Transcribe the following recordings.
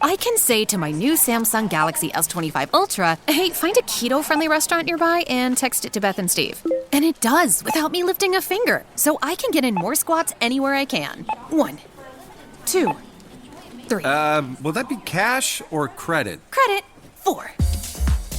I can say to my new Samsung Galaxy S25 Ultra, hey, find a keto-friendly restaurant nearby and text it to Beth and Steve. And it does, without me lifting a finger. So I can get in more squats anywhere I can. 1, 2, 3. Will that be cash or credit? Credit. 4.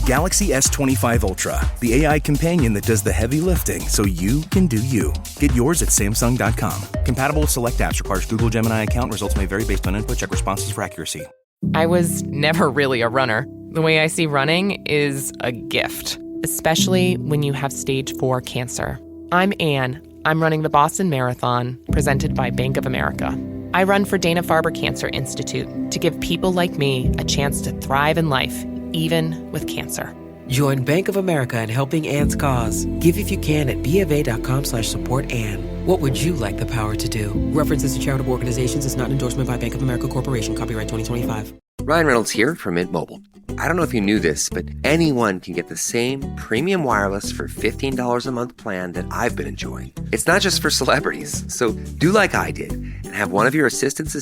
Galaxy S25 Ultra, the AI companion that does the heavy lifting so you can do you. Get yours at Samsung.com. Compatible with select apps. Requires Google Gemini account. Results may vary based on input. Check responses for accuracy. I was never really a runner. The way I see running is a gift, especially when you have stage 4 cancer. I'm Anne. I'm running the Boston Marathon, presented by Bank of America. I run for Dana-Farber Cancer Institute to give people like me a chance to thrive in life, even with cancer. Join Bank of America in helping Anne's cause. Give if you can at BofA.com/supportAnne. What would you like the power to do? References to charitable organizations is not an endorsement by Bank of America Corporation. Copyright 2025. Ryan Reynolds here from Mint Mobile. I don't know if you knew this, but anyone can get the same premium wireless for $15 a month plan that I've been enjoying. It's not just for celebrities. So do like I did and have one of your assistants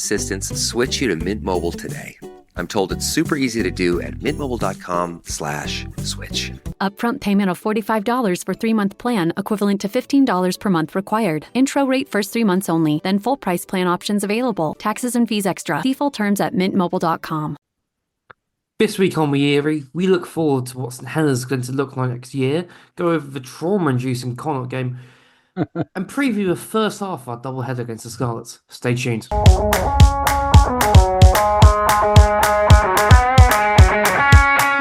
switch you to Mint Mobile today. I'm told it's super easy to do at mintmobile.com/switch. Upfront payment of $45 for 3-month plan, equivalent to $15 per month required. Intro rate first 3 months only, then full price plan options available. Taxes and fees extra. See full terms at mintmobile.com. This week on We Eerie, we look forward to what St Helens is going to look like next year, go over the trauma-inducing Connacht Game, and preview the first half of our doubleheader against the Scarlets. Stay tuned.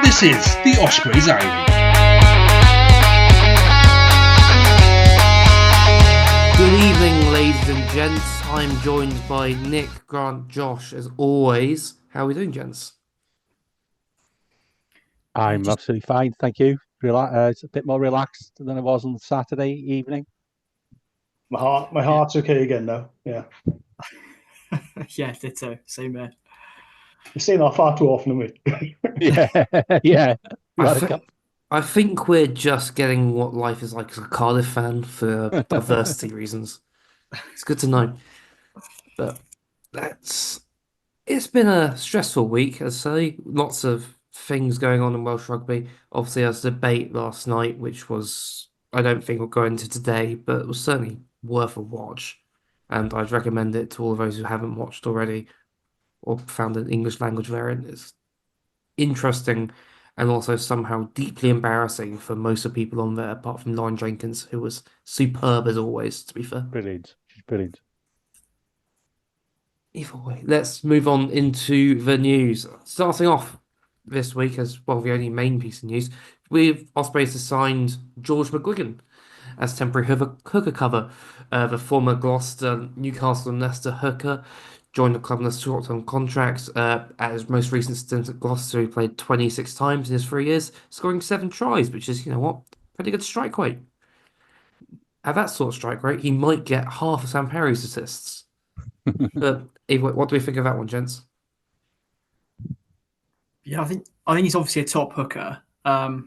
This is the Ospreys Ivy. Good evening, ladies and gents. I'm joined by Nick, Grant, Josh, as always. How are we doing, gents? I'm absolutely fine, thank you. It's a bit more relaxed than it was on Saturday evening. My heart's okay again now. Yeah. Yeah, ditto. Same here. You're saying that far too often, aren't we? Yeah. I think we're just getting what life is like as a Cardiff fan for diversity reasons. It's good to know. But it's been a stressful week, I'd say. Lots of things going on in Welsh rugby. Obviously, there was a debate last night, which was, I don't think we'll go into today, but it was certainly worth a watch. And I'd recommend it to all of those who haven't watched already or found an English language variant. It's interesting and also somehow deeply embarrassing for most of the people on there, apart from Lauren Jenkins, who was superb as always, to be fair. Brilliant. She's brilliant. Either way, let's move on into the news. Starting off this week as, well, the only main piece of news, Ospreys has signed George McGuigan as temporary hooker cover. The former Gloucester, Newcastle and Leicester hooker joined the club on a short-term contract. At his most recent stint at Gloucester, he played 26 times in his 3 years, scoring 7 tries, which is, pretty good strike rate. At that sort of strike rate, he might get half of Sam Perry's assists. But what do we think of that one, gents? Yeah, I think he's obviously a top hooker. I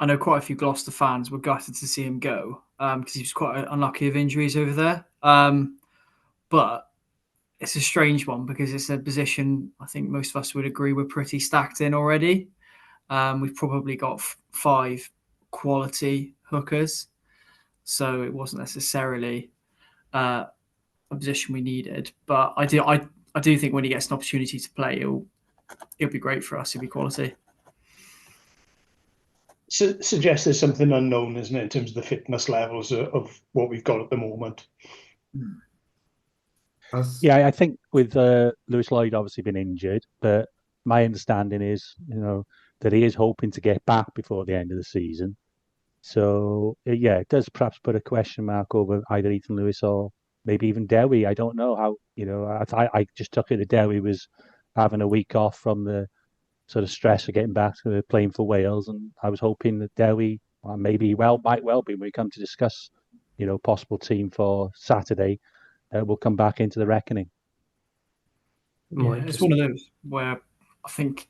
know quite a few Gloucester fans were gutted to see him go because he was quite unlucky of injuries over there. But it's a strange one because it's a position I think most of us would agree we're pretty stacked in already. We've probably got 5 quality hookers, so it wasn't necessarily a position we needed. But I do think when he gets an opportunity to play, it'll be great for us. It'll be quality. Suggests there's something unknown, isn't it, in terms of the fitness levels of what we've got at the moment. Yeah, I think with Lewis Lloyd obviously been injured, but my understanding is, that he is hoping to get back before the end of the season. So, yeah, it does perhaps put a question mark over either Ethan Lewis or maybe even Dewi. I don't know how, I just took it that Dewi was having a week off from the sort of stress of getting back to playing for Wales, and I was hoping that Dewi might well be when we come to discuss, possible team for Saturday, will come back into the reckoning. Yeah, it's one of those where I think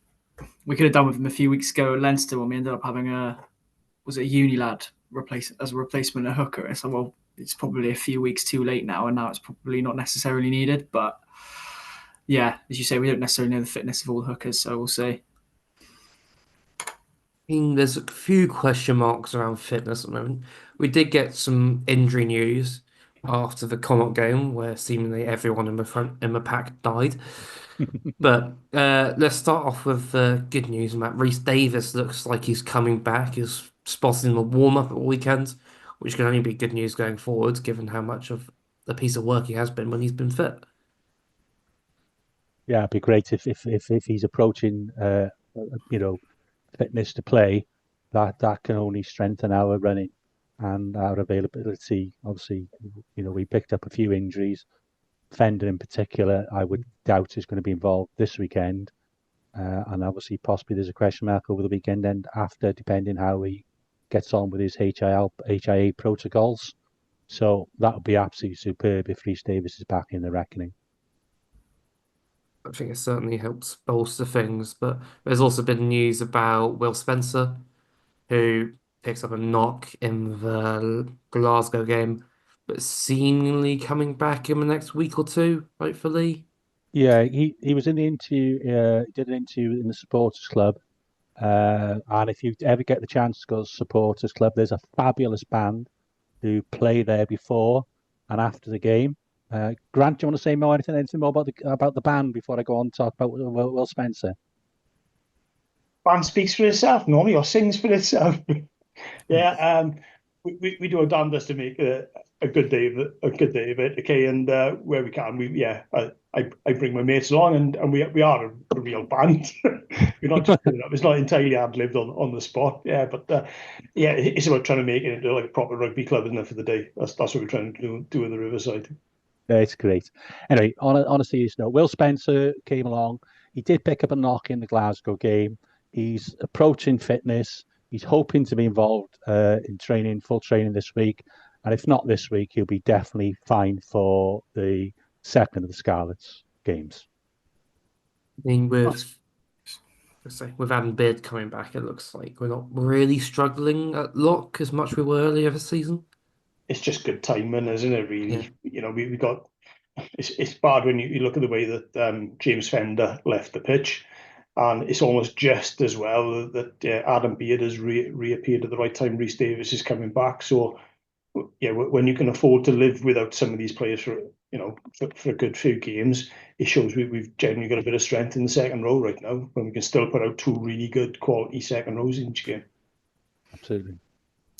we could have done with him a few weeks ago at Leinster when we ended up having a uni lad as a replacement at hooker. And so, well, it's probably a few weeks too late now, and now it's probably not necessarily needed. But yeah, as you say, we don't necessarily know the fitness of all the hookers, so we'll see. There's a few question marks around fitness at the moment. We did get some injury news after the Connacht game, where seemingly everyone in the pack died. But let's start off with good news, Matt. Reece Davis looks like he's coming back. He's spotted in the warm-up at the weekend, which can only be good news going forward, given how much of a piece of work he has been when he's been fit. Yeah, it'd be great if he's approaching fitness to play. That can only strengthen our running and our availability. Obviously, we picked up a few injuries. Fender in particular, I would doubt is going to be involved this weekend. And obviously, possibly there's a question mark over the weekend and after, depending how he gets on with his HIA protocols. So that would be absolutely superb if Reece Davis is back in the reckoning. I think it certainly helps bolster things. But there's also been news about Will Spencer, who picks up a knock in the Glasgow game, but seemingly coming back in the next week or two, hopefully. Yeah, he was in the interview, did an interview in the supporters club. And if you ever get the chance to go to the supporters club, there's a fabulous band who play there before and after the game. Grant, do you want to say anything more about the band before I go on to talk about Will Spencer? Band speaks for itself normally, or sings for itself. Yeah, we do our damnedest to make a good day of it. Okay, and where we can, I bring my mates along, and we are a real band. We're not just it's not entirely ad-libbed on the spot. Yeah, but it's about trying to make it into like a proper rugby club, isn't it, for the day? That's what we're trying to do in the Riverside. It's great. Anyway, on a serious note, Will Spencer came along. He did pick up a knock in the Glasgow game. He's approaching fitness. He's hoping to be involved in training, full training this week. And if not this week, he'll be definitely fine for the second of the Scarlets games. I mean, with Adam Beard coming back, it looks like we're not really struggling at lock as much as we were earlier this season. It's just good timing, isn't it? Really, Yeah. We got. It's bad when you look at the way that James Fender left the pitch, and it's almost just as well that Adam Beard has reappeared at the right time. Reece Davis is coming back, so yeah, when you can afford to live without some of these players for a good few games, it shows we've genuinely got a bit of strength in the second row right now, when we can still put out two really good quality second rows in each game. Absolutely.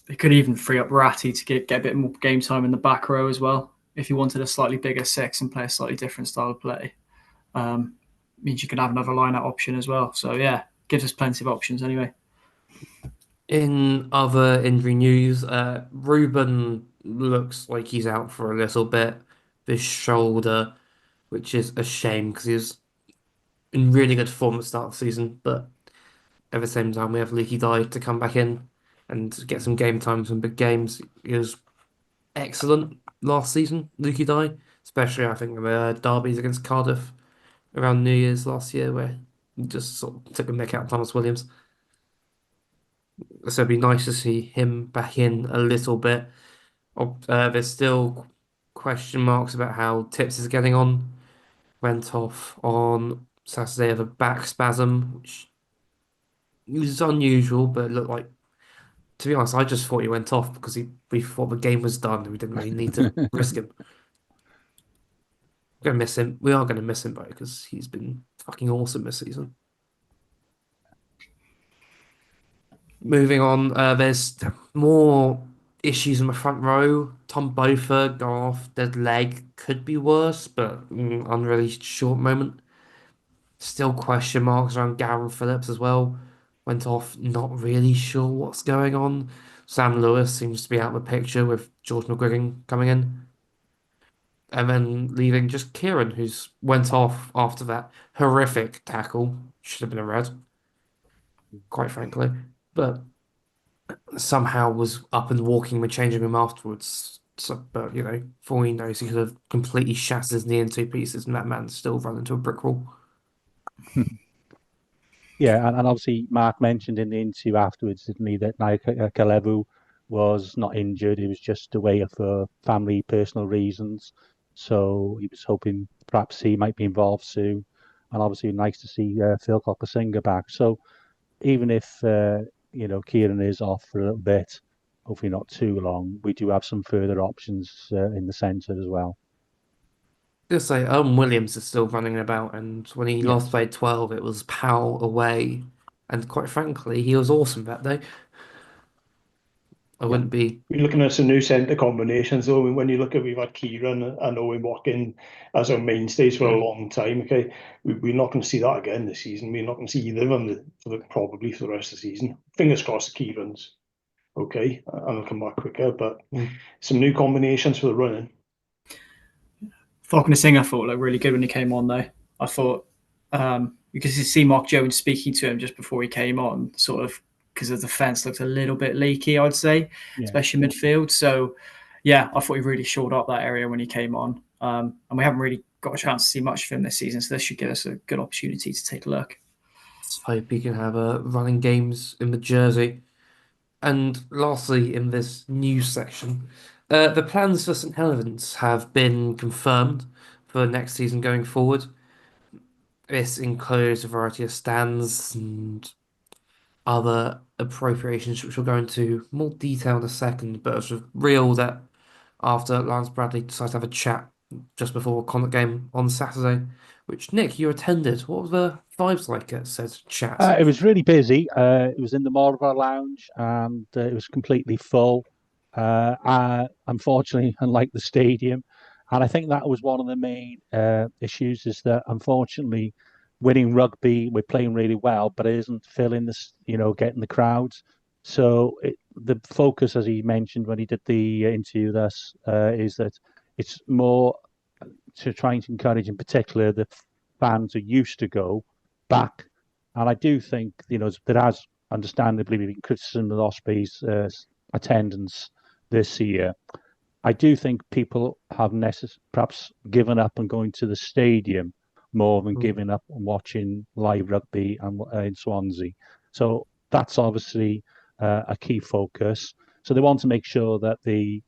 They could even free up Ratty to get a bit more game time in the back row as well. If you wanted a slightly bigger six and play a slightly different style of play, means you could have another line-out option as well. So yeah, gives us plenty of options anyway. In other injury news, Ruben looks like he's out for a little bit. This shoulder, which is a shame because he was in really good form at the start of the season, but at the same time, we have Leaky Dye to come back in and get some game time, some big games. He was excellent last season, Leaky Dye, especially I think the derbies against Cardiff around New Year's last year, where he just sort of took a mick out of Thomas Williams. So it'd be nice to see him back in a little bit. There's still question marks about how Tips is getting on. Went off on Saturday of a back spasm, which was unusual, but it looked like, to be honest, I just thought he went off because we thought the game was done and we didn't really need to risk him. We're gonna miss him. We are gonna miss him though because he's been fucking awesome this season. Moving on, there's more issues in the front row. Tom Bofa go off, dead leg, could be worse, but unreleased short moment. Still question marks around Gavin Phillips as well. Went off, not really sure what's going on. Sam Lewis seems to be out of the picture with George McGuigan coming in. And then leaving just Kieran, who's went off after that horrific tackle. Should have been a red, quite frankly. But somehow was up and walking the changing room afterwards. So, but for all he knows, he could have completely shattered his knee in two pieces, and that man's still run into a brick wall. Yeah, and obviously Mark mentioned in the interview afterwards, didn't he, that Kalevu was not injured; he was just away for family, personal reasons. So he was hoping perhaps he might be involved soon. And obviously, nice to see Phil Cocker back. So even if Kieran is off for a little bit, hopefully not too long, we do have some further options in the centre as well. Just say, Williams is still running about, and when he last played 12, it was Powell away, and quite frankly, he was awesome that day. I wouldn't be. We're looking at some new centre combinations, though. When you look at, we've had Kieran and Owen Watkin as our mainstays for a long time. Okay, we're not going to see that again this season. We're not going to see either of them probably for the rest of the season. Fingers crossed, Kieran's okay, and he'll come back quicker. But some new combinations for the running. Falconer Singer, I thought looked really good when he came on, though. I thought because you see Mark Jones speaking to him just before he came on, sort of because of the fence looked a little bit leaky, I'd say, especially midfield. So, yeah, I thought he really shored up that area when he came on. And we haven't really got a chance to see much of him this season, so this should give us a good opportunity to take a look. Let's hope he can have running games in the jersey. And lastly, in this news section, the plans for St Helens have been confirmed for next season going forward. This includes a variety of stands and other appropriations, which we'll go into more detail in a second. But it's real that after Lance Bradley decided to have a chat just before Connacht Game on Saturday, which, Nick, you attended. What were the vibes like at said chat? It was really busy. It was in the Mortimer Lounge, and it was completely full. Unfortunately, unlike the stadium, and I think that was one of the main issues, is that unfortunately, winning rugby, we're playing really well, but it isn't filling this, getting the crowds. So the focus, as he mentioned when he did the interview with us, is that it's more to trying to encourage, in particular, the fans who used to go back. And I do think, there has understandably been criticism of Osprey's attendance this year. I do think people have perhaps given up on going to the stadium more than giving up on watching live rugby in Swansea. So that's obviously a key focus. So they want to make sure that the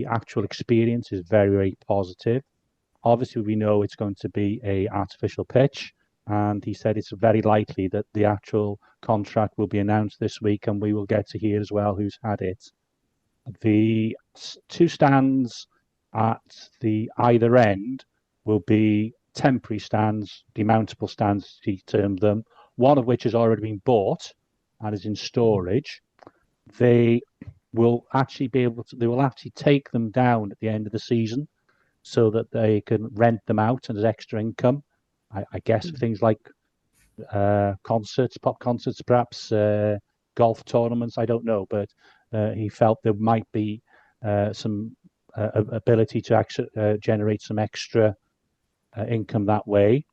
actual experience is very, very positive. Obviously, we know it's going to be an artificial pitch, and he said it's very likely that the actual contract will be announced this week, and we will get to hear as well who's had it. The two stands at the either end will be temporary stands, demountable stands, as he termed them, one of which has already been bought and is in storage. They will actually they will actually take them down at the end of the season so that they can rent them out and as extra income. I guess for things like concerts, pop concerts, perhaps golf tournaments. I don't know, but he felt there might be some ability to actually generate some extra income that way.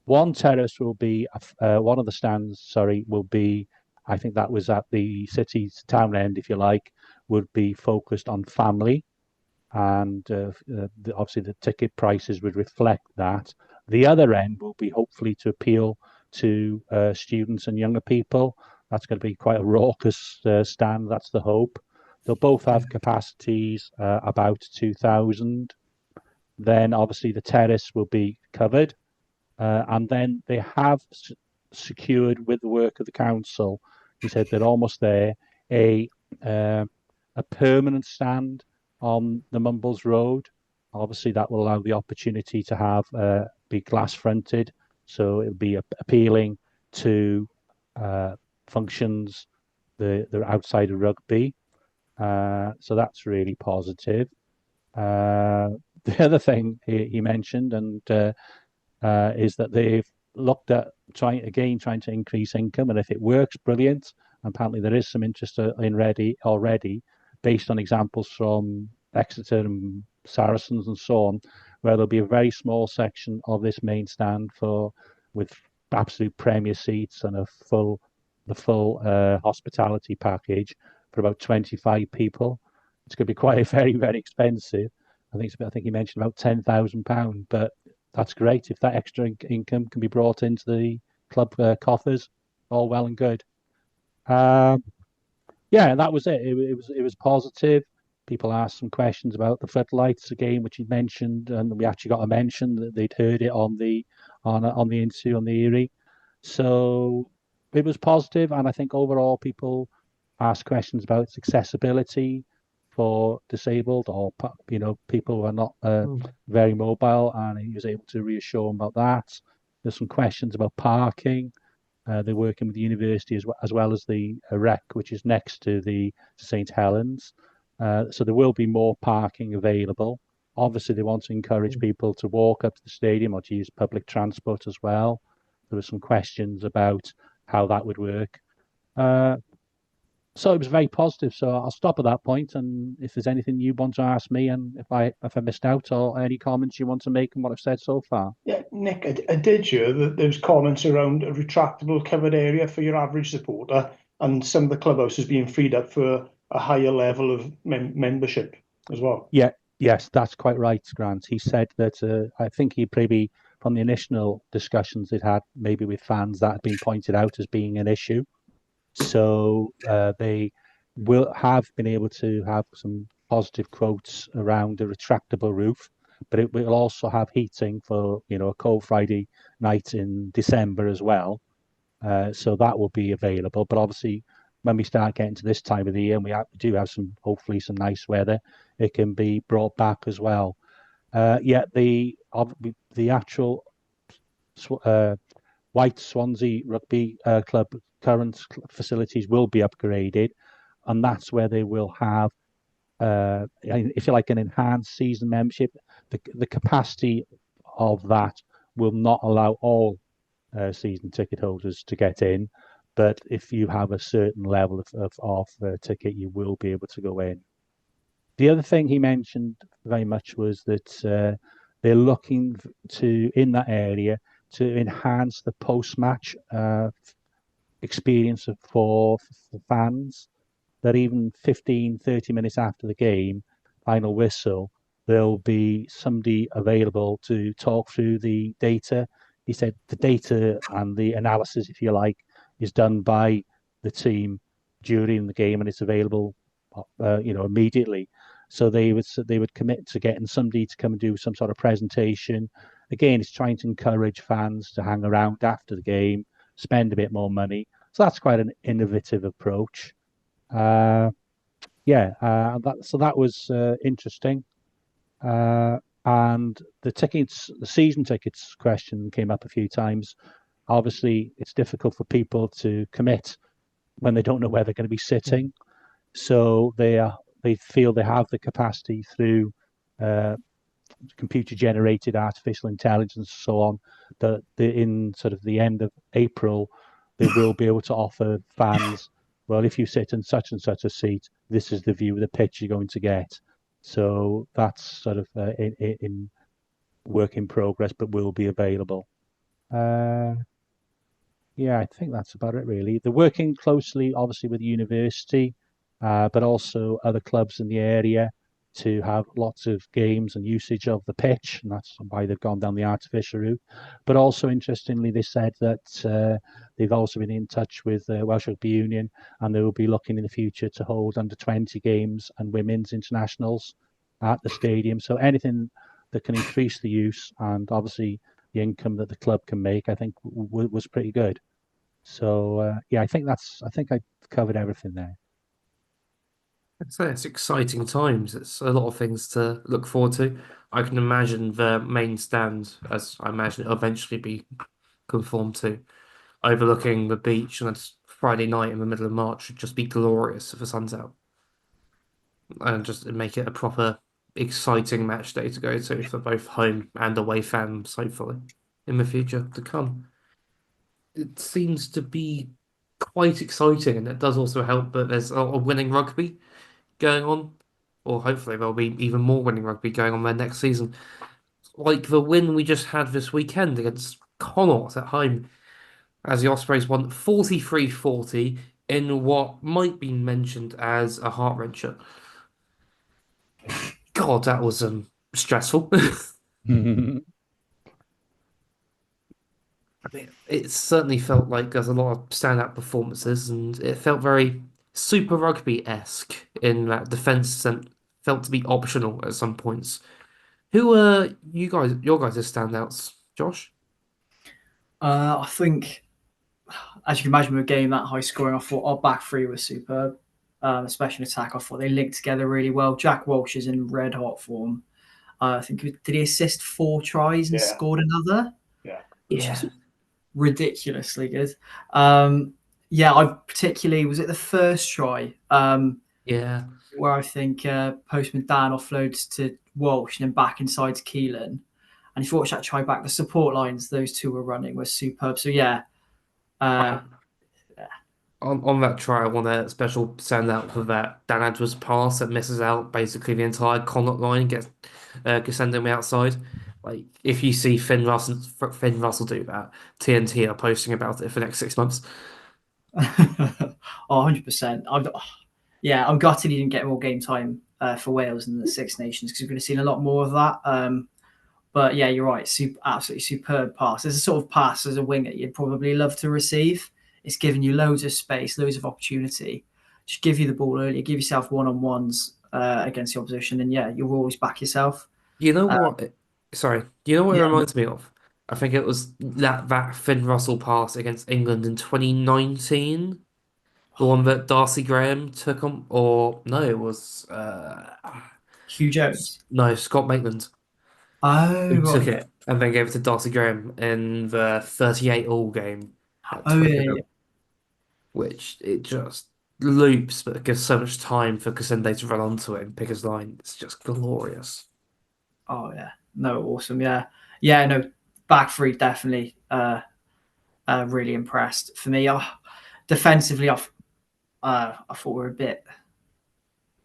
One terrace will be one of the stands. Sorry, will be. I think that was at the city's town end, if you like, would be focused on family, and obviously the ticket prices would reflect that. The other end will be hopefully to appeal to students and younger people. That's going to be quite a raucous stand. That's the hope. They'll both have capacities about 2,000. Then obviously the terrace will be covered. And then they have secured, with the work of the council, he said they're almost there, a permanent stand on the Mumbles Road. Obviously, that will allow the opportunity to have be glass fronted, so it'll be appealing to functions that are outside of rugby. So that's really positive. The other thing he mentioned is that they've looked at trying to increase income, and if it works, brilliant. Apparently, there is some interest already, based on examples from Exeter and Saracens and so on, where there'll be a very small section of this main stand with absolute premier seats and the full hospitality package for about 25 people. It's going to be quite very, very expensive. I think he mentioned about £10,000, but that's great if that extra income can be brought into the club coffers. All well and good. Yeah, that was it. It was positive. people asked some questions about the floodlights again, which he mentioned, and we actually got a mention that they'd heard it on the interview on the Erie. So it was positive, and I think overall people asked questions about its accessibility for disabled or people who are not very mobile, and he was able to reassure them about that. There's some questions about parking. They're working with the university as well as the rec, which is next to the St. Helens. So there will be more parking available. Obviously, they want to encourage people to walk up to the stadium or to use public transport as well. There were some questions about how that would work. So it was very positive. So I'll stop at that point, and if there's anything you want to ask me, and if I missed out, or any comments you want to make on what I've said so far. Yeah, Nick, I did hear that there's comments around a retractable covered area for your average supporter, and some of the clubhouses being freed up for a higher level of membership as well. Yeah, yes, that's quite right, Grant. He said that I think he probably, from the initial discussions they'd had, maybe with fans, that had been pointed out as being an issue. So they will have been able to have some positive quotes around a retractable roof, but it will also have heating for a cold Friday night in December as well. So that will be available. But obviously, when we start getting to this time of the year, and we do have hopefully some nice weather, it can be brought back as well. The actual White Swansea Rugby Club current facilities will be upgraded, and that's where they will have, if you like, an enhanced season membership. The capacity of that will not allow all season ticket holders to get in, but if you have a certain level of ticket, you will be able to go in. The other thing he mentioned very much was that they're looking to, in that area, to enhance the post-match experience for fans, that even 15, 30 minutes after the game, final whistle, there'll be somebody available to talk through the data. He said the data and the analysis, if you like, is done by the team during the game, and it's available, immediately. So they would commit to getting somebody to come and do some sort of presentation. Again, it's trying to encourage fans to hang around after the game, spend a bit more money. So that's quite an innovative approach. So that was interesting. And the season tickets question came up a few times. Obviously, it's difficult for people to commit when they don't know where they're going to be sitting. So they feel they have the capacity through computer-generated artificial intelligence and so on, that in sort of the end of April, they will be able to offer fans, well, if you sit in such and such a seat, this is the view of the pitch you're going to get. So that's sort of in work in progress, but will be available. I think that's about it, really. They're working closely, obviously, with the university, but also other clubs in the area to have lots of games and usage of the pitch, and that's why they've gone down the artificial route. But also, interestingly, they said that they've also been in touch with Welsh Rugby Union, and they will be looking in the future to hold under-20 games and women's internationals at the stadium. So anything that can increase the use and obviously the income that the club can make, I think was pretty good. So I think I covered everything there. It's exciting times. It's a lot of things to look forward to. I can imagine the main stand, as I imagine it'll eventually be conformed to, overlooking the beach, and it's Friday night in the middle of March should just be glorious if the sun's out. And just make it a proper exciting match day to go to for both home and away fans, hopefully, in the future to come. It seems to be quite exciting, and it does also help that there's a lot of winning rugby going on, or hopefully there'll be even more winning rugby going on there next season. Like the win we just had this weekend against Connacht at home, as the Ospreys won 43-40 in what might be mentioned as a heart-wrencher. God, that was stressful. It certainly felt like there's a lot of standout performances, and it felt very Super Rugby-esque in that felt to be optional at some points. Who are your guys' standouts, Josh? I think, as you can imagine, with a game that high scoring, I thought our back three was superb, especially in attack. I thought they linked together really well. Jack Walsh is in red hot form. I think did he assist 4 tries and scored another? Yeah, which is ridiculously good. I particularly was it the first try. Yeah. Where I think Postman Dan offloads to Walsh and then back inside to Keelan. And if you watch that try back, the support lines those two were running were superb. So On that try, I want a special send out for that Dan Edwards pass that misses out basically the entire Connacht line, gets send him outside. Like if you see Finn Russell do that, TNT are posting about it for the next 6 months. 100%. I'm gutted he didn't get more game time for Wales in the Six Nations because we're going to see a lot more of that. But yeah, you're right. Absolutely superb pass. It's a sort of pass as a winger you'd probably love to receive. It's giving you loads of space, loads of opportunity. Just give you the ball early, give yourself one-on-ones against the opposition, and you'll always back yourself. You know what? Sorry. You know what it reminds me of? I think it was that Finn Russell pass against England in 2019. The one that Darcy Graham took on, or no, it was Hugh Jones. No, Scott Maitland. Oh, Who took right. it and then gave it to Darcy Graham in the 38-all game at Oh, yeah, Twickenham, which it just loops, but it gives so much time for Kasende to run onto it and pick his line. It's just glorious. Oh yeah, no, awesome, yeah, no, back three definitely really impressed for me. Defensively, I thought we were a bit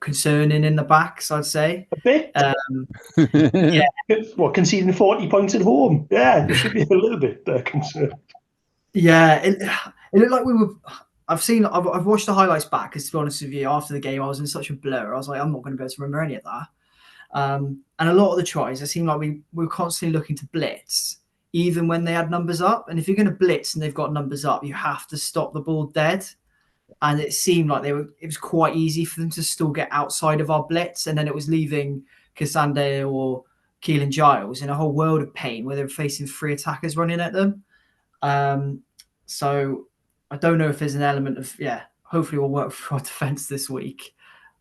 concerning in the backs, I'd say. A bit. Yeah. What, conceding 40 points at home? Yeah, there should be a little bit concerned. Yeah, it looked like we were. I've watched the highlights back because, to be honest with you, after the game I was in such a blur. I was like, I'm not going to be able to remember any of that. And a lot of the tries, it seemed like we were constantly looking to blitz, even when they had numbers up. And if you're going to blitz and they've got numbers up, you have to stop the ball dead. And it seemed like it was quite easy for them to still get outside of our blitz. And then it was leaving Kasande or Keelan Giles in a whole world of pain where they were facing 3 attackers running at them. So I don't know if there's an element of, hopefully we'll work for our defence this week.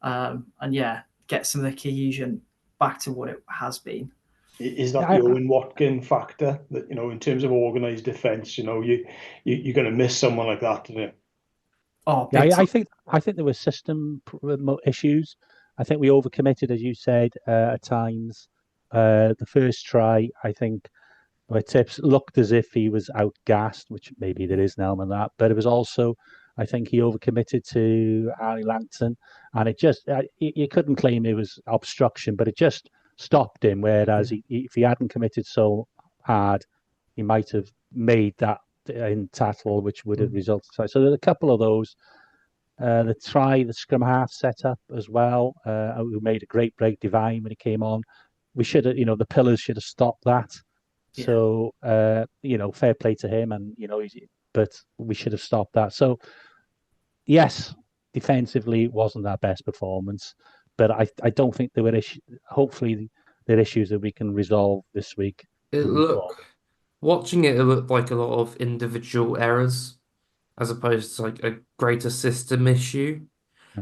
And get some of the cohesion back to what it has been. Is that the Owen Watkin factor that, in terms of organised defence, you're going to miss someone like that, today? Oh, yeah, I think there were system issues. I think we overcommitted, as you said, at times. The first try, I think, where Tips looked as if he was outgassed, which maybe there is an element of that, but it was also, I think he overcommitted to Ali Langton, and it just, you couldn't claim it was obstruction, but it just stopped him, whereas if he hadn't committed so hard, he might have made that in tackle, which would have resulted. So there's a couple of those. The scrum half setup as well, who made a great break, Divine, when he came on. We should have, the pillars should have stopped that. Yeah. So, fair play to him, and but we should have stopped that. So, yes, defensively it wasn't our best performance, but I don't think there were issues. Hopefully, there are issues that we can resolve this week. Watching it looked like a lot of individual errors, as opposed to like a greater system issue,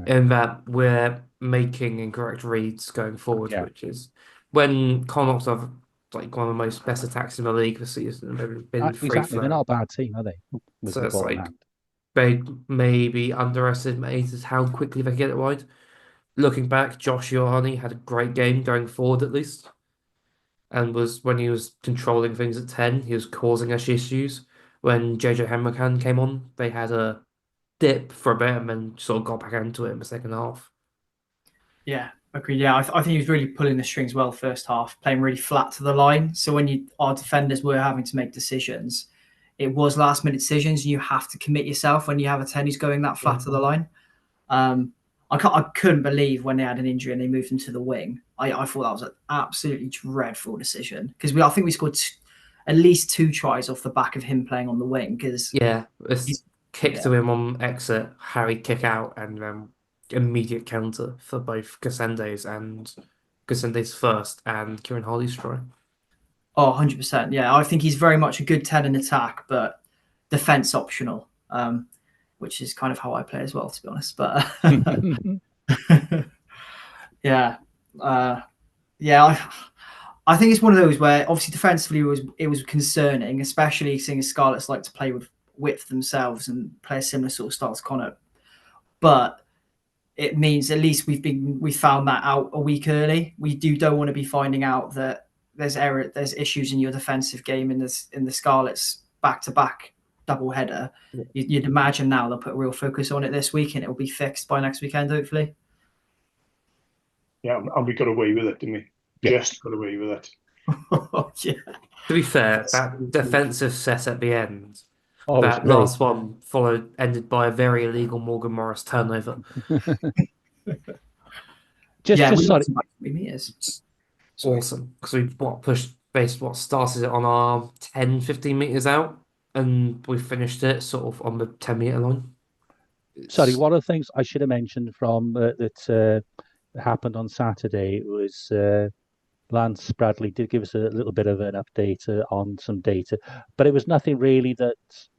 in that we're making incorrect reads going forward, which is when Connacht have like one of the most best attacks in the league this season. They've been exactly. They're not a bad team, are they? So it's like they maybe underestimated how quickly they get it wide. Looking back, Josh Ioane had a great game going forward, at least, and when he was controlling things at 10, he was causing us issues. When JJ Hammercan came on, they had a dip for a bit and then sort of got back into it in the second half. Yeah, agreed. Yeah, I think he was really pulling the strings well first half, playing really flat to the line. So when our defenders were having to make decisions, it was last minute decisions. You have to commit yourself when you have a 10 who's going that flat to the line. I couldn't believe when they had an injury and they moved him to the wing. I thought that was an absolutely dreadful decision because I think we scored at least 2 tries off the back of him playing on the wing. Because kick to him on exit, Harry kick out, and then immediate counter for both Gasende's first and Kieran Hardy's try. Oh, 100%. Yeah, I think he's very much a good 10 in attack, but defense optional, which is kind of how I play as well, to be honest. But yeah, I think it's one of those where obviously defensively it was concerning, especially seeing as Scarlets like to play with width themselves and play a similar sort of style to Connacht. But it means at least we found that out a week early. We don't want to be finding out that there's issues in your defensive game in the Scarlets back-to-back double header. Yeah. You'd imagine now they'll put real focus on it this week and it will be fixed by next weekend, hopefully. Yeah, and we got away with it, didn't we? Yeah. Just got away with it. Yeah. To be fair, that defensive set at the end, that last one ended by a very illegal Morgan Morris turnover. just sorry. Meters. It's awesome because we started it on our 10, 15 meters out, and we finished it sort of on the 10-meter line. Sorry, one of the things I should have mentioned from that happened on Saturday was Lance Bradley did give us a little bit of an update on some data, but it was nothing really that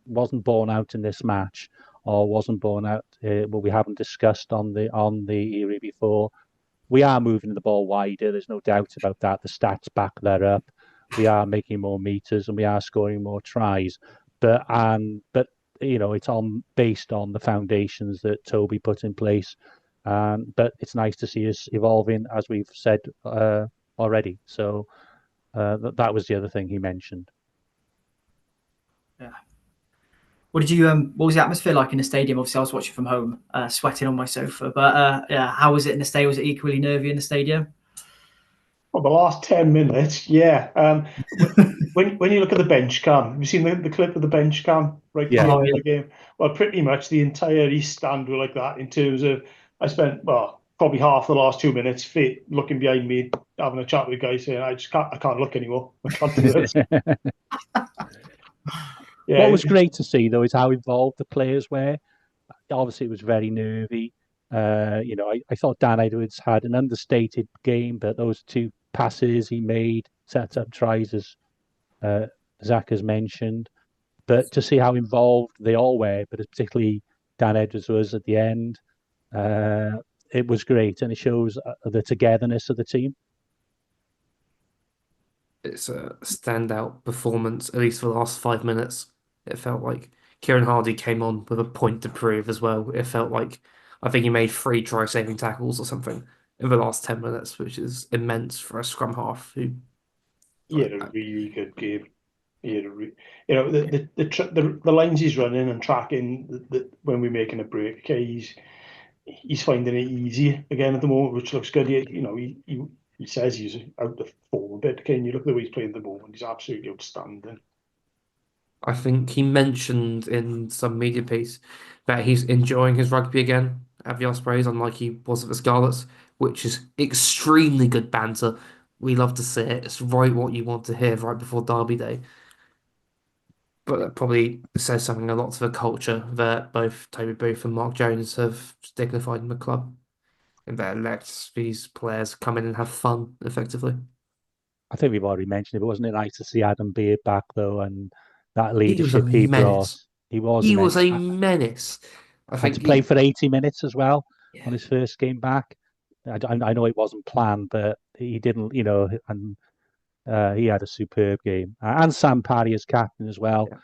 wasn't borne out in this match or wasn't borne out what we haven't discussed on the area before. We are moving the ball wider. There's no doubt about that. The stats back that up. We are making more meters and we are scoring more tries. But it's based on the foundations that Toby put in place. But it's nice to see us evolving, as we've said already. So that was the other thing he mentioned. Yeah. What was the atmosphere like in the stadium? Obviously, I was watching from home, sweating on my sofa. But how was it in the stadium? Was it equally nervy in the stadium? Well, the last 10 minutes, yeah. When you look at the bench cam, have you seen the clip of the bench cam right at the end of the game? Well, pretty much the entire East Stand were like that in terms of, I spent, probably half the last 2 minutes looking behind me, having a chat with the guy saying, I can't look anymore. I can't do this. Yeah. What was great to see, though, is how involved the players were. Obviously, it was very nervy. I thought Dan Edwards had an understated game, but those two passes he made, set up tries, as Zach has mentioned. But to see how involved they all were, but particularly Dan Edwards was at the end, it was great, and it shows the togetherness of the team. It's a standout performance, at least for the last 5 minutes. It felt like Kieran Hardy came on with a point to prove as well. It felt like, I think he made 3 try-saving tackles or something in the last 10 minutes, which is immense for a scrum half who... He had a really good game. He had the lines he's running and tracking when we're making a break. Okay, he's finding it easy again at the moment, which looks good. He says he's out of form a bit. Okay, and you look at the way he's playing at the moment, he's absolutely outstanding. I think he mentioned in some media piece that he's enjoying his rugby again at the Ospreys, unlike he was at the Scarlets, which is extremely good banter. We love to see it. It's right what you want to hear right before Derby Day. But that probably says something a lot to the culture that both Toby Booth and Mark Jones have dignified in the club, and that lets these players come in and have fun effectively. I think we've already mentioned it, but wasn't it nice to see Adam Beard back, though, and that leadership he brought? He was a menace. I think to play for 80 minutes as well on his first game back. I know it wasn't planned, but he didn't, and he had a superb game. And Sam Parry as captain as well. Yeah.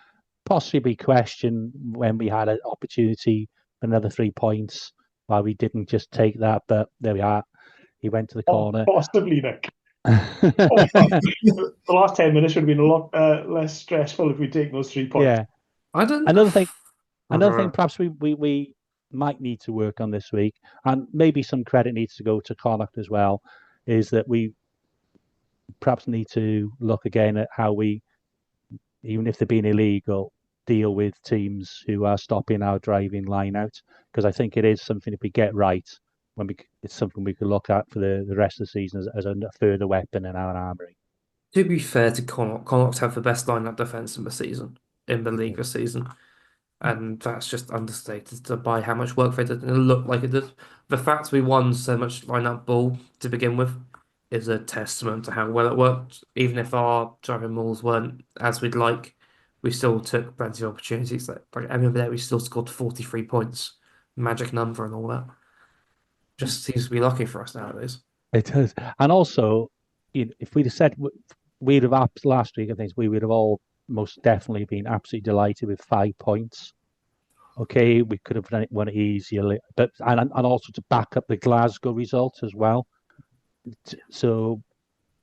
Possibly questioned when we had an opportunity for another 3 points, why we didn't just take that, but there we are. He went to the corner. Possibly, Nick. The last 10 minutes would have been a lot less stressful if we'd taken those 3 points. Yeah. Another thing perhaps we might need to work on this week, and maybe some credit needs to go to Connacht as well, is that we perhaps need to look again at how we, even if they're being illegal, deal with teams who are stopping our driving line out, because I think it is something, if we get right, it's something we could look at for the rest of the season as a further weapon in our armoury. To be fair to Connacht have the best line-up defence in the league this season. And that's just understated by how much work they did, and it looked like it did. The fact we won so much line-up ball to begin with is a testament to how well it worked. Even if our driving mauls weren't as we'd like, we still took plenty of opportunities. Like I remember that we still scored 43 points, magic number and all that. Just seems to be lucky for us nowadays. It does. And also, if we'd have said we'd have last week, I think we would have all most definitely been absolutely delighted with 5 points. Okay, we could have won it easier, but and also to back up the Glasgow result as well. So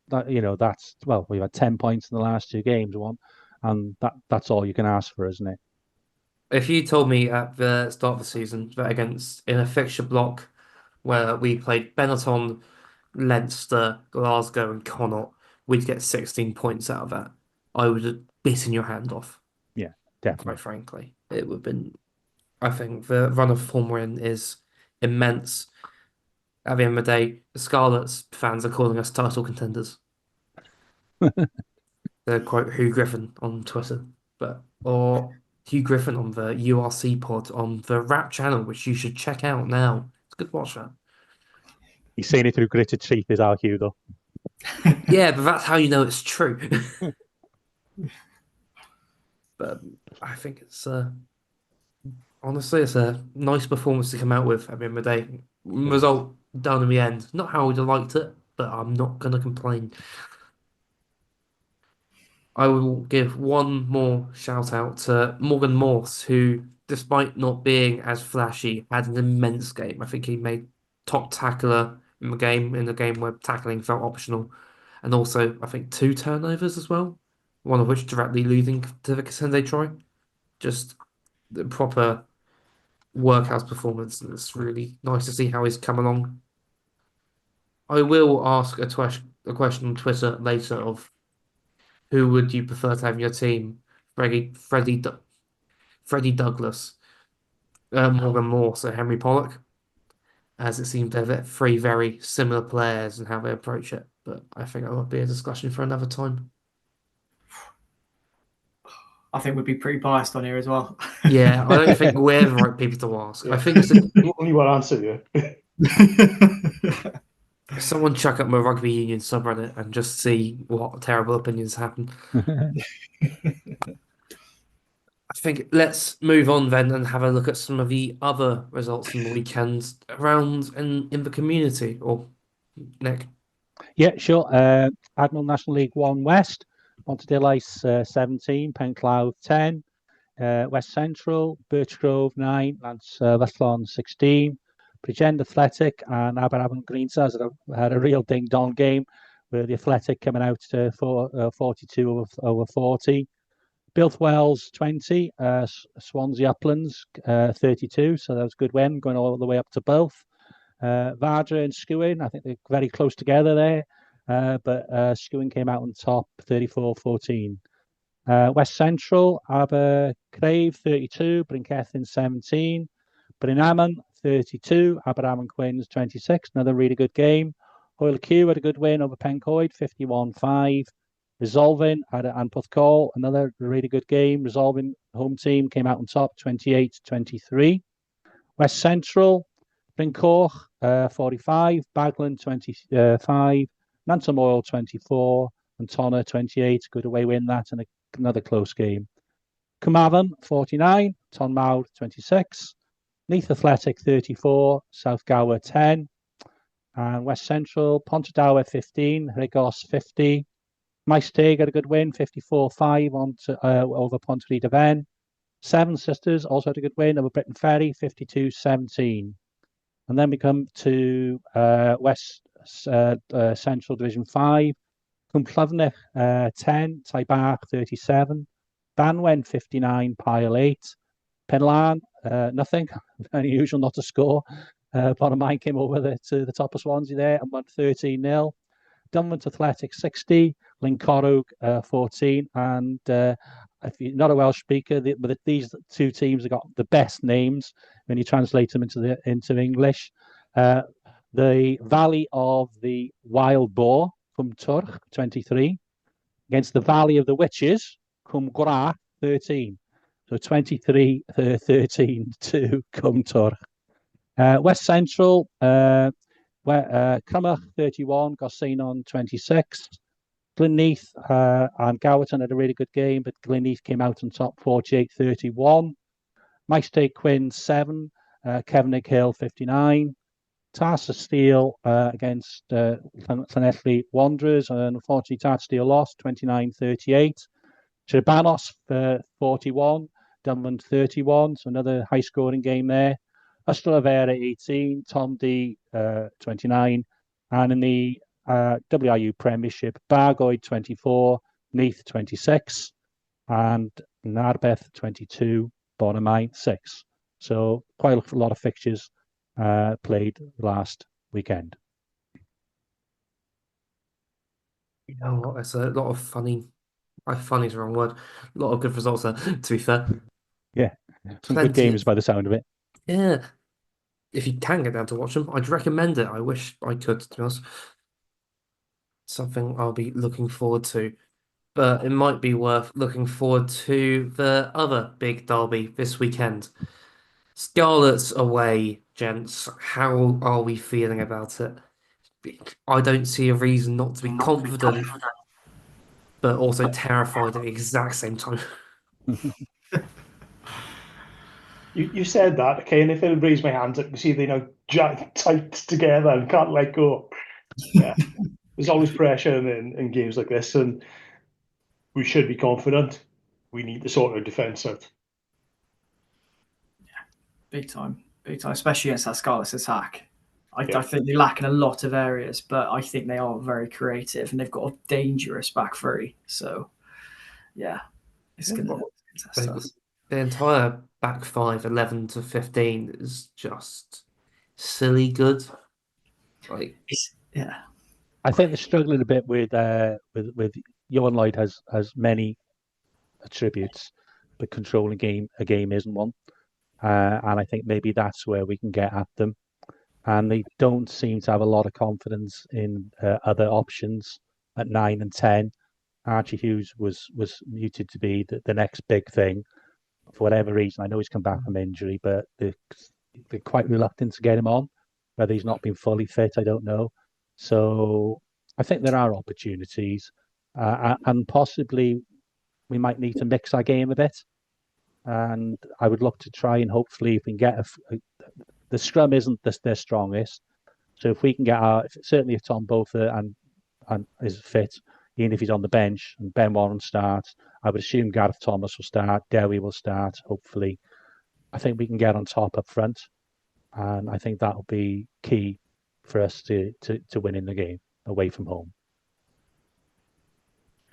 that that's well, we've had 10 points in the last two games, one, and that's all you can ask for, isn't it? If you told me at the start of the season that in a fixture block where we played Benetton, Leinster, Glasgow, and Connacht, we'd get 16 points out of that, I would have bitten your hand off. Yeah, definitely. Quite frankly, it would have been. I think the run of form we're in is immense. At the end of the day, the Scarlets fans are calling us title contenders. They're quote Hugh Griffin on Twitter, or Hugh Griffin on the URC pod on the Rap channel, which you should check out now. It's a good watch that. He's saying it through gritted teeth, is our Hugh, though. Yeah, but that's how you know it's true. But I think it's honestly, it's a nice performance to come out with at the end of the day. Result done in the end. Not how we'd have liked it, but I'm not going to complain. I will give one more shout out to Morgan Morse, who, despite not being as flashy, had an immense game. I think he made top tackler in the game where tackling felt optional. And also, I think 2 turnovers as well, one of which directly leading to the Kasende try. Just the proper workhouse performance, and it's really nice to see how he's come along. I will ask a question on Twitter later of who would you prefer to have in your team, Freddie Douglas, Morgan Morse, or Henry Pollock, as it seems they're three very similar players and how they approach it. But I think that would be a discussion for another time. I think we'd be pretty biased on here as well. Yeah, I don't think we're the right people to ask. Yeah. I think it's only one answer, yeah. Someone chuck up my rugby union subreddit and just see what terrible opinions happen. I think let's move on then and have a look at some of the other results from the weekend around in the community. Or Nick? Yeah, sure. Admiral National League 1 West, Montedelice 17, Penclough 10, West Central, Birchgrove 9, Westlawn 16, Bridgend Athletic and Aberafon Greensons had a real ding-dong game with the Athletic coming out to 42 over 40. Wells 20, Swansea Uplands 32, so that was a good win, going all the way up to both. Vardra and Skewin, I think they're very close together there, but Skewin came out on top 34-14. West Central, Abercrave 32, Brinkethin 17, Brynamon 32, Aberafon Quins 26, another really good game. Hoyle Q had a good win over Pencoed 51-5. Resolving had and Puthcall, another really good game. Resolving home team came out on top 28-23. West Central, Brincoch 45, Baglan 25, Nantum Oil 24, and Tonner 28. Good away win that, and another close game. Carmarthen 49, Tonmouth 26, Neath Athletic 34, South Gower 10, and West Central, Pontardawe 15, Rigos 50. Maesteg had a good win, 54-5 over Pontrhy Deven. Seven Sisters also had a good win over Britton Ferry, 52-17. And then we come to West Central Division 5. Cwmllafnich 10, Taibach 37. Banwen 59, Pile 8. Penlan, nothing. Very unusual not to score. Bottom line came over to the top of Swansea there and won 13-0. Dunwent Athletic 60, Lincorrug 14, and if you're not a Welsh speaker, these two teams have got the best names when you translate them into English. The Valley of the Wild Boar, Cwm Twrch 23, against the Valley of the Witches, Cwm Gwrach 13. So 23-13 to Cumtor. West Central, Connacht 31, Gosainon 26. Glenneath and Gowerton had a really good game, but Glenneath came out on top 48-31. Maesteg Quinn 7, Kevin Hill 59. Tarsa Steel against Llanelli Wanderers, and unfortunately Tarsa Steel lost 29-38. Trebanos 41, Dunmond 31, so another high scoring game there. Ystalyfera 18, Tom D 29, and in the WRU Premiership, Bargoed 24, Neath 26, and Narbeth 22, Bonamine 6. So quite a lot of fixtures played last weekend. You know what? There's a lot of funny is the wrong word. A lot of good results there, to be fair. Yeah, some good games by the sound of it. Yeah. If you can get down to watch them, I'd recommend it. I wish I could, to be honest. Something I'll be looking forward to. But it might be worth looking forward to the other big derby this weekend. Scarlets away, gents. How are we feeling about it? I don't see a reason not to be confident, but also terrified at the exact same time. You said that, okay, and if I raise my hands, I can see they tight together and can't let go. Yeah, there's always pressure in games like this, and we should be confident. We need to sort our defence out. Yeah, big time, especially against that Scarlets attack. I think they lack in a lot of areas, but I think they are very creative and they've got a dangerous back three. So, yeah, it's going to contest us. The entire back five, 11 to 15, is just silly good. Yeah. I think they're struggling a bit with Johan Lloyd has many attributes, but controlling a game isn't one. And I think maybe that's where we can get at them. And they don't seem to have a lot of confidence in other options at 9 and 10. Archie Hughes was muted to be the next big thing for whatever reason. I know he's come back from injury, but they're quite reluctant to get him on. Whether he's not been fully fit, I don't know. So I think there are opportunities, and possibly we might need to mix our game a bit. And I would look to try and hopefully if we can get the scrum isn't their strongest. So if we can get certainly if Tom Botha and is fit, even if he's on the bench and Ben Warren starts, I would assume Gareth Thomas will start, Dewi will start, hopefully. I think we can get on top up front. And I think that'll be key for us to win in the game away from home.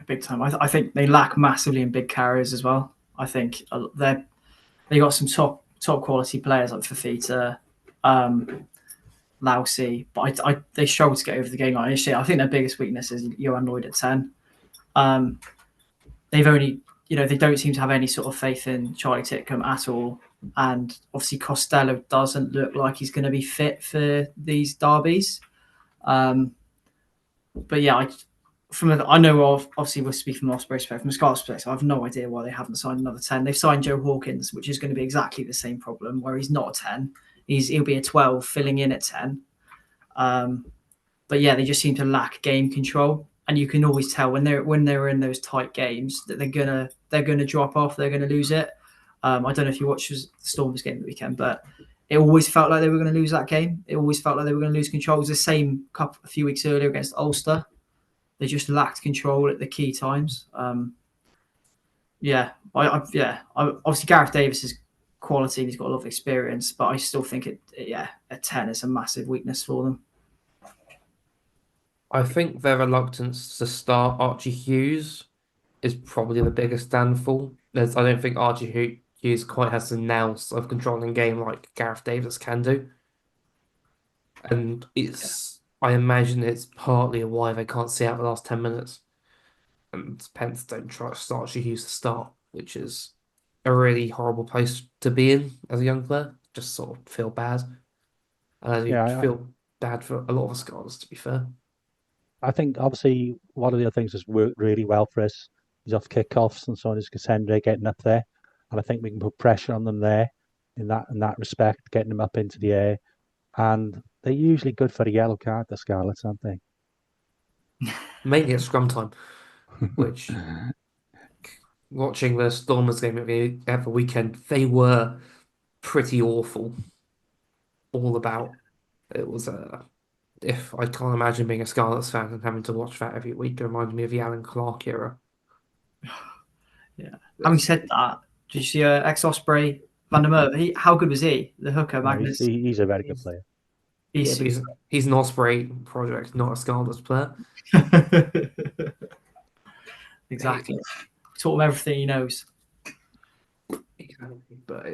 Big time. I think they lack massively in big carriers as well. I think they got some top quality players like Fafita, Lousy, but they struggle to get over the game line. I think their biggest weakness is Johan Lloyd at 10. They've only, they don't seem to have any sort of faith in Charlie Titcombe at all. And obviously Costello doesn't look like he's going to be fit for these derbies. But yeah, I know obviously we'll speak from Osprey's perspective, from Scott's perspective, I have no idea why they haven't signed another 10. They've signed Joe Hawkins, which is going to be exactly the same problem, where he's not a 10. He'll be a 12 filling in at 10. But yeah, they just seem to lack game control. And you can always tell when they're in those tight games that they're gonna drop off, they're gonna lose it. I don't know if you watched the Stormers game the weekend, but it always felt like they were going to lose that game. It always felt like they were going to lose control. It was the same a few weeks earlier against Ulster. They just lacked control at the key times. Obviously Gareth Davis is quality and he's got a lot of experience, but I still think a 10 is a massive weakness for them. I think their reluctance to start Archie Hughes is probably the biggest downfall. I don't think Archie Hughes quite has the nous of controlling game like Gareth Davis can do. And I imagine it's partly why they can't see out the last 10 minutes. And Pence don't try to start Archie Hughes to start, which is a really horrible place to be in as a young player. Just sort of feel bad. I feel bad for a lot of the Scarlets, to be fair. I think obviously one of the other things that's worked really well for us is off kickoffs and so on is Cassandra getting up there. and I think we can put pressure on them there in that respect, getting them up into the air. And they're usually good for a yellow card, the Scarlets, aren't they? Mainly at scrum time, which watching the Stormers game at the weekend, they were pretty awful all about. It was if I can't imagine being a Scarlets fan and having to watch that every week. It reminded me of the Alan Clark era. Yeah. Having said that, did you see ex-Osprey Van der Merwe? How good was he? The hooker, Magnus. He's a very good player. Yeah, but he's an Osprey project, not a Scarlets player. Exactly. Taught him everything he knows. Exactly. But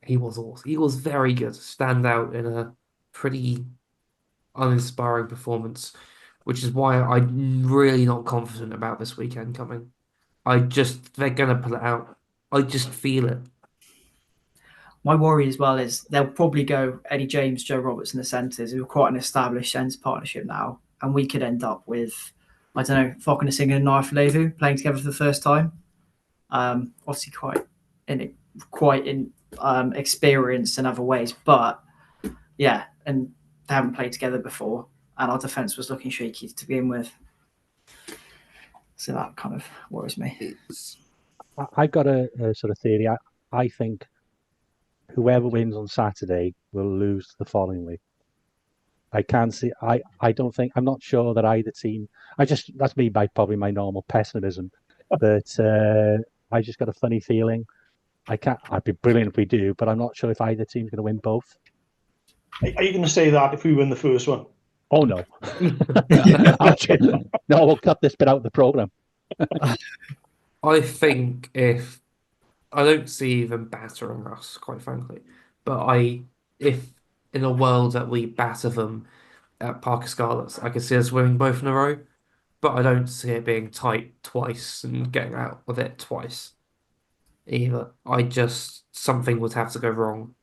he was awesome. He was very good. Stand out in a pretty uninspiring performance, which is why I'm really not confident about this weekend coming. They're gonna pull it out. I just feel it. My worry as well is they'll probably go Eddie James, Joe Roberts in the centres, who are quite an established centre partnership now, and we could end up with, I don't know, Falconer and Naif Levu playing together for the first time. Obviously, quite experienced in other ways, but yeah, and they haven't played together before, and our defence was looking shaky to begin with. So that kind of worries me. I've got a sort of theory. I think whoever wins on Saturday will lose the following week. I can't see. I don't think. I'm not sure that either team. That's me by probably my normal pessimism, but I just got a funny feeling. I'd be brilliant if we do, but I'm not sure if either team's going to win both. Are you going to say that if we win the first one? Oh no! No, we'll cut this bit out of the program. I think if I don't see them battering us, quite frankly, but if in a world that we batter them at Parker Scarlets, I could see us winning both in a row, but I don't see it being tight twice and getting out of it twice either. Something would have to go wrong.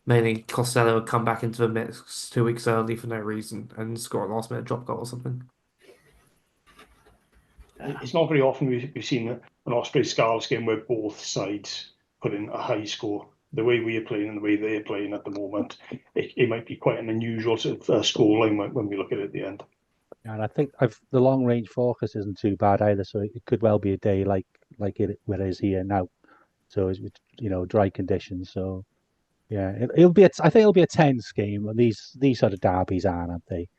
Mainly Costello would come back into the mix 2 weeks early for no reason and score a last minute drop goal or something. It's not very often we've seen an Osprey Scarlets game where both sides put in a high score. The way we are playing and the way they're playing at the moment, it might be quite an unusual sort of scoreline when we look at it at the end. And I think the long range focus isn't too bad either, so it could well be a day like where it is here now. So it's dry conditions. So yeah, I think it'll be a tense game. These sort of derbies aren't they?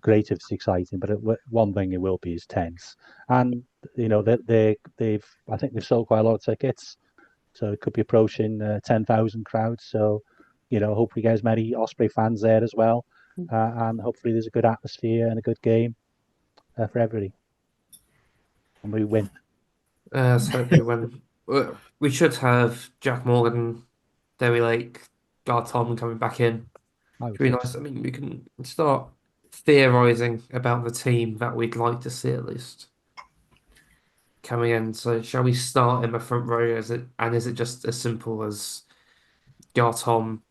Great if it's exciting, but one thing it will be is tense. And I think they've sold quite a lot of tickets, so it could be approaching 10,000 crowds. So hopefully get as many Osprey fans there as well, and hopefully there's a good atmosphere and a good game for everybody, and we win. Let's hope we win. We should have Jack Morgan, Derry Lake, Garton coming back in. It'd be nice. I mean, we can start theorising about the team that we'd like to see at least coming in. So, shall we start in the front row? Is it just as simple as Garton,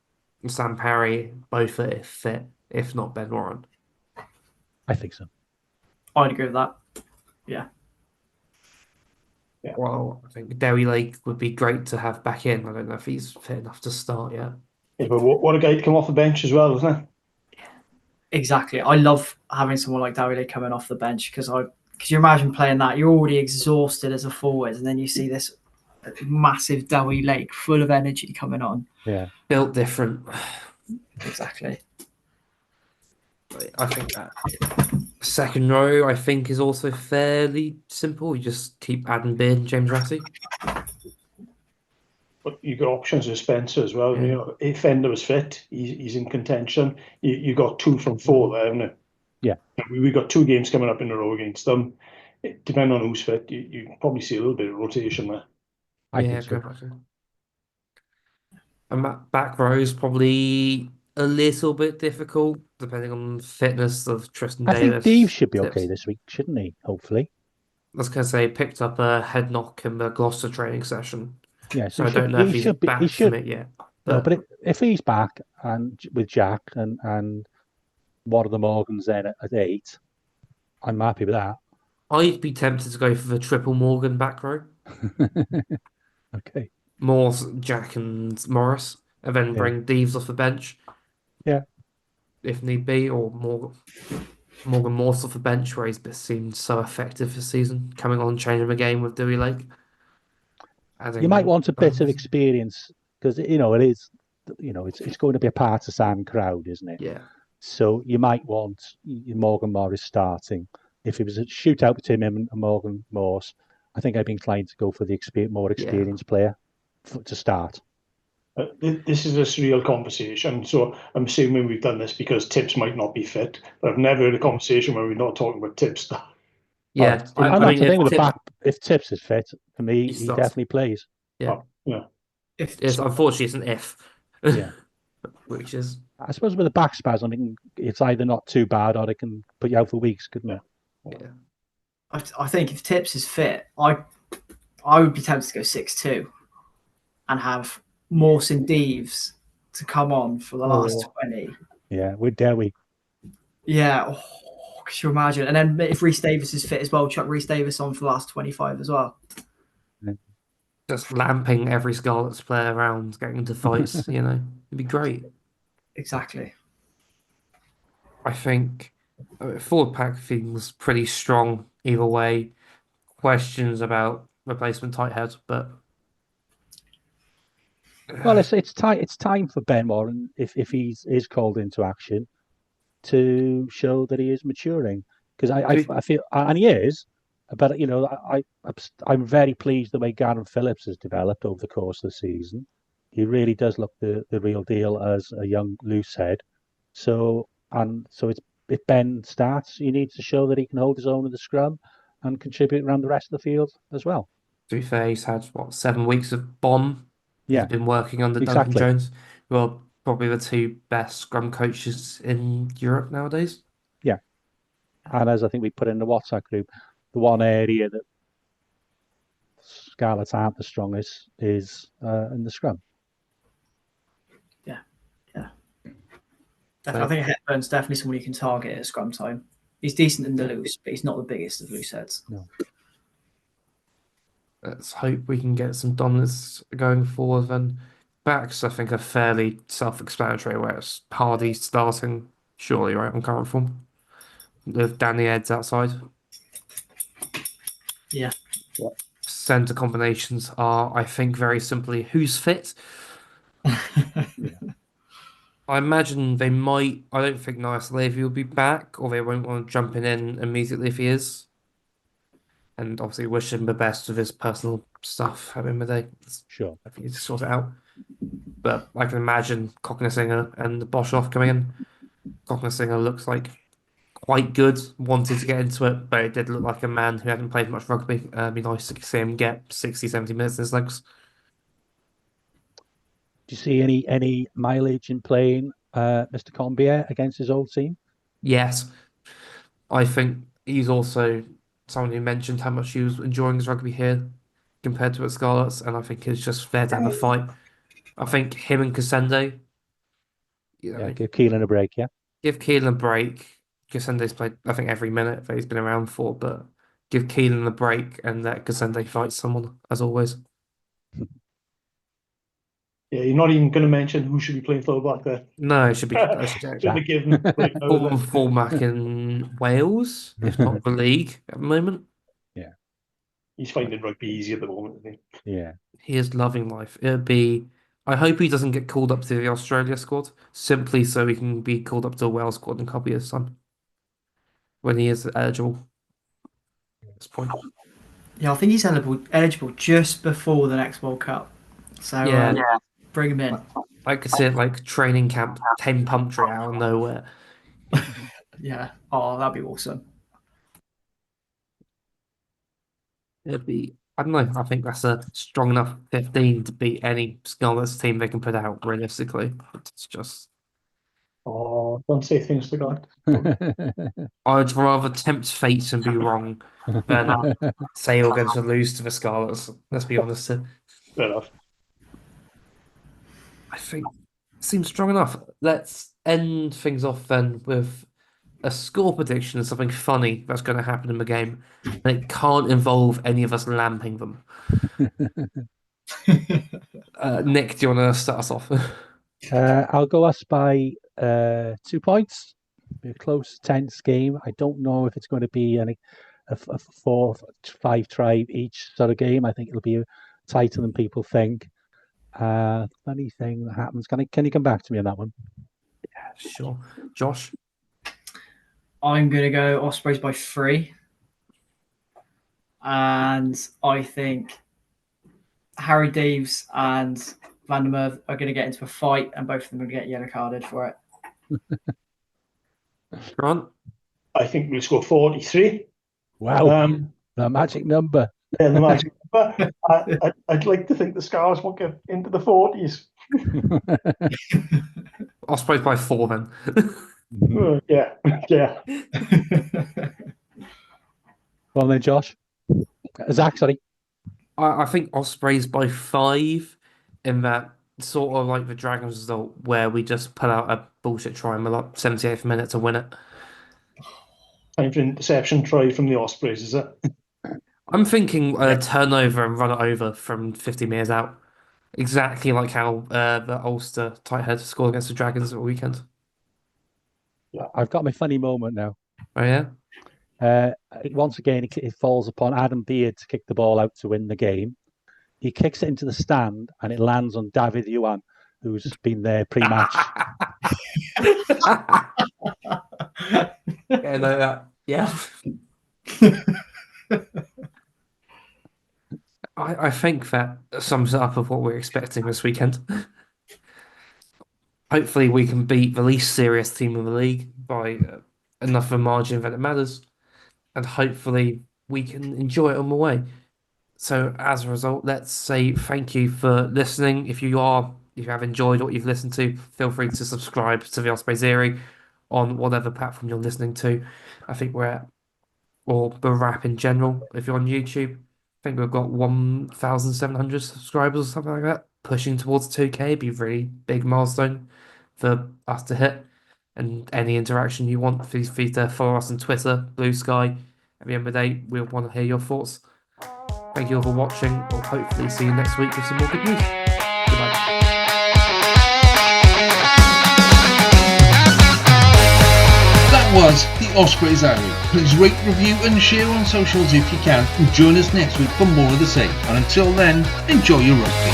Sam Parry, both are fit, if not Ben Warren? I think so. I'd agree with that. Yeah. Well, I think Derry Lake would be great to have back in. I don't know if he's fit enough to start yet. Yeah, but what a guy to come off the bench as well, isn't it? Exactly. I love having someone like Derry Lake coming off the bench because you imagine playing that, you're already exhausted as a forward, and then you see this massive Derry Lake full of energy coming on. Yeah. Built different. Exactly. I think that second row, I think, is also fairly simple. You just keep Adam Beard and James Ratty. But you've got options with Spencer as well. Yeah. If Fender was fit, he's in contention. You got 2 from 4 there, haven't you? Yeah. We've got 2 games coming up in a row against them. Depending on who's fit, you probably see a little bit of rotation there. I think so. And that back row is probably a little bit difficult, depending on the fitness of Tristan Davis. I think Dave should be okay this week, shouldn't he? Hopefully. I was going to say, picked up a head knock in the Gloucester training session. Yeah, so I don't know if he's back from it yet. But if he's back and with Jack and one of the Morgans then at 8, I'm happy with that. I'd be tempted to go for the triple Morgan back row. Okay. Morse, Jack, and Morris, and then Yeah. bring Deves off the bench Yeah. if need be, or Morgan Morse off the bench where he's seemed so effective this season, coming on, changing the game with Dewey Lake, You might adding want a bit of experience because it is, it's going to be a partisan crowd, isn't it? yeah, So you might want Morgan Morris starting. If it was a shootout between him and Morgan Morse, I think I'd be inclined to go for the more yeah, experienced player to start. This is a surreal conversation, so I'm assuming we've done this because Tips might not be fit. But I've never had a conversation where we're not talking about Tips. yeah. And I that's mean, the thing with the Tip, back. If Tips is fit, for me, he he starts. definitely plays. Yeah, Yeah. it's unfortunately it's an if, Yeah. which is I suppose with a back spasm, it's either not too bad or it can put you out for weeks, couldn't it? yeah. I think if Tips is fit, I would be tempted to go 6-2 and have Morse and Deves to come on for the last 20. Yeah, with Dewi. Yeah. Oh, could you imagine? And then if Reece Davis is fit as well, chuck Reece Davis on for the last 25 as well. Just lamping every Scarlets player around, getting into fights, it'd be great. Exactly. I think forward pack feels pretty strong either way. Questions about replacement tight heads, but Well, it's time for Ben Warren if he is called into action to show that he is maturing because I feel and he is, but I'm very pleased the way Garen Phillips has developed over the course of the season. He really does look the real deal as a young loose head. So if Ben starts, he needs to show that he can hold his own in the scrum and contribute around the rest of the field as well. to be fair, he's had 7 weeks of bomb. He's Yeah, been working under Duncan exactly. Jones, who are probably the two best scrum coaches in Europe nowadays. Yeah. And as I think we put in the WhatsApp group, the one area that Scarlets aren't the strongest is in the scrum. Yeah. I think Hepburn's definitely someone you can target at scrum time. He's decent in the loose, but he's not the biggest of loose heads. No. Let's hope we can get some dominance going forward. Then backs, I think, are fairly self-explanatory. Where it's Hardy starting, surely, right, on current form, with Danny Eds outside. Yeah. Centre combinations are, I think, very simply who's fit. I imagine they might. I don't think Nice Levy will be back, or they won't want to jump in immediately if he is. And obviously, wish him the best with his personal stuff having the day. Sure. I think he just sort it out. But I can imagine Cocknessinger and Boshoff coming in. Cocknessinger looks like quite good, wanted to get into it, but it did look like a man who hadn't played much rugby. It'd be nice to see him get 60, 70 minutes in his legs. Do you see any mileage in playing Mr. Combier against his old team? Yes. I think he's also someone who mentioned how much he was enjoying his rugby here compared to at Scarlets, and I think he's just there to have a fight. I think him and Kasende, Give Keelan a break, yeah. give Keelan a break. Kasende's played, I think, every minute that he's been around for, but give Keelan a break and let Kasende fight someone, as always. Yeah, you're not even going to mention who should be playing fullback there. No, it should be. I should have given fullback in Wales, if not the league at the moment. Yeah, he's finding rugby easy at the moment, isn't he? Yeah, he is loving life. It'd be. I hope he doesn't get called up to the Australia squad simply so he can be called up to the Wales squad in a couple of years' time when he is eligible. At this point. Yeah, I think he's eligible just before the next World Cup. So bring him in. I could see it like training camp, 10 Pumptree out of nowhere. Yeah. Oh, that'd be awesome. It'd be, I don't know, I think that's a strong enough 15 to beat any Scarlets team they can put out realistically. It's just. Oh, don't say things to God. I'd rather tempt fate and be wrong than say we're going to lose to the Scarlets. Let's be honest here. Fair enough. I think it seems strong enough. Let's end things off then with a score prediction of something funny that's going to happen in the game. And it can't involve any of us lamping them. Nick, do you want to start us off? I'll go us by 2 points. Be a close, tense game. I don't know if it's going to be a 4-5 try each sort of game. I think it'll be tighter than people think. Funny thing that happens. Can you come back to me on that one? Yeah, sure. Josh? I'm going to go Ospreys by 3. And I think Harry Daves and Vandermeer are going to get into a fight, and both of them are going to get yellow carded for it. Grant? I think we'll score 43. Wow. The magic number. Yeah, the magic number. I'd like to think the Scarlets won't get into the 40s. Ospreys by 4 then. Yeah. Well then, Josh. Zach, sorry. I think Ospreys by 5 in that sort of like the Dragons result where we just put out a bullshit try in the 78th minute to win it. Time for an interception try from the Ospreys, is it? I'm thinking a turnover and run it over from 50 metres out. Exactly like how the Ulster tight head scored against the Dragons at the weekend. Yeah, I've got my funny moment now. Oh, yeah? Once again, it falls upon Adam Beard to kick the ball out to win the game. He kicks it into the stand and it lands on David Yuan, who's been there pre-match. Yeah. I think that sums it up of what we're expecting this weekend. Hopefully we can beat the least serious team in the league by enough of a margin that it matters. And hopefully we can enjoy it on the way. So as a result, let's say thank you for listening. If you have enjoyed what you've listened to, feel free to subscribe to the Ospreys Eerie on whatever platform you're listening to. I think we're at, or the Wrap in general. If you're on YouTube, I think we've got 1,700 subscribers or something like that. Pushing towards 2K, it'd be a really big milestone for us to hit. And any interaction you want, feel free to follow us on Twitter, Blue Sky. At the end of the day, we'll want to hear your thoughts. Thank you all for watching. We'll hopefully see you next week with some more good news. Goodbye. That was the Ospreys Alley. Please rate, review and share on socials if you can, and join us next week for more of the same. And until then, enjoy your rugby.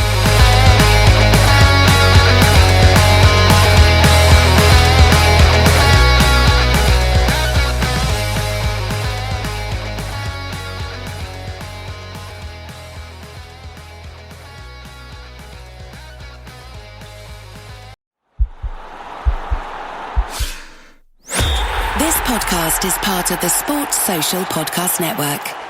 This podcast is part of the Sports Social Podcast Network.